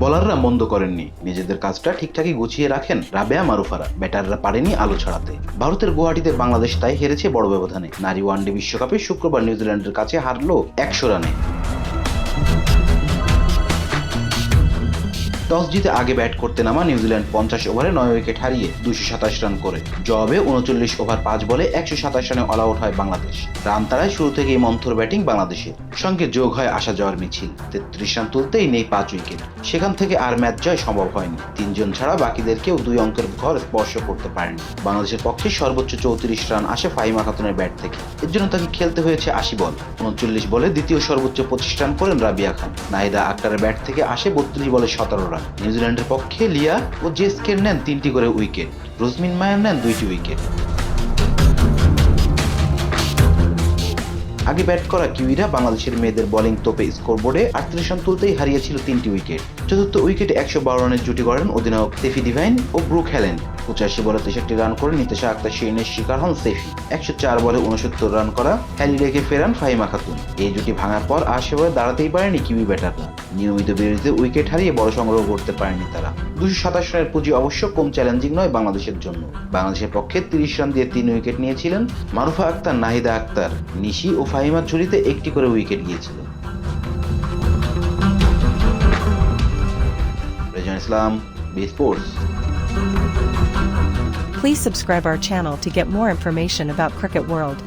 বলাররা মন্দ করেননি, নিজেদের কাজটা ঠিকঠাকই গুছিয়ে রাখেন রাবেয়া মারুফারা। ব্যাটাররা পারেনি আলো ছড়াতে। ভারতের গুয়াহাটিতে বাংলাদেশ তাই হেরেছে বড় ব্যবধানে। নারী ওয়ানডে বিশ্বকাপে শুক্রবার নিউজিল্যান্ডের কাছে হারলো 100 রানে। টস জিতে আগে ব্যাট করতে নামা নিউজিল্যান্ড 50 ওভারে 9 উইকেট হারিয়ে 227 রান করে। জবাবে 39 ওভার 5 বলে 127 রানে অল আউট হয় বাংলাদেশ। রান তাড়ায় শুরু থেকেই মন্থর ব্যাটিং বাংলাদেশের, সঙ্গে যোগ হয় আসা যাওয়ার মিছিল। 33 রান তুলতেই নেই 5 উইকেট। সেখান থেকে আর ম্যাচ জয় সম্ভব হয়নি। 3 জন ছাড়া বাকিদের কেউ 2 অঙ্কের ঘর স্পর্শ করতে পারেনি। বাংলাদেশের পক্ষে সর্বোচ্চ 34 রান আসে ফাহিমা খাতুনের ব্যাট থেকে। এর জন্য তাকে খেলতে হয়েছে 80 বল। 39 বলে দ্বিতীয় সর্বোচ্চ 25 রান করেন রাবিয়া খান। নাহিদা আক্তারের ব্যাট থেকে আসে 32 বলে 17 রান। নিউজিল্যান্ডের পক্ষে লিয়া ও জেসকের নেন 3টি করে উইকেট। রোজমিন মায়ার নেন 2টি উইকেট। আগে ব্যাট করা কিউইরা বাংলাদেশের মেয়েদের বোলিং তোপে স্কোরবোর্ডে 38 রান তুলতেই হারিয়েছিল 3টি উইকেট। চতুর্থ উইকেটে 112 রানের জুটি গড়েন অধিনায়ক সেফি ডিভাইন ও ব্রুক হ্যালেন্ড। 85 বলে 63 রান করে নিতেশা আক্তার শিরিনের শিকার হন সেফি। 104 বলে 69 রান করা হ্যালি রেখে ফেরান ফাহিমা খাতুন। এই জুটি ভাঙার পর আর সেভাবে দাঁড়াতেই পারেনি কিউই ব্যাটাররা। নিয়মিত বিরতিতে উইকেট হারিয়ে বড় সংগ্রহ করতে পারেনি তারা। 227 রানের পুঁজি অবশ্য কম চ্যালেঞ্জিং নয় বাংলাদেশের জন্য। বাংলাদেশের পক্ষে 30 রান দিয়ে 3 উইকেট নিয়েছিলেন মারুফা আক্তার, নাহিদা আক্তার, নিশি ও ফাহিমার ঝুড়িতে 1টি করে উইকেট গিয়েছিল। Rezan Islam, B sports. Please subscribe our channel to get more information about Cricket World.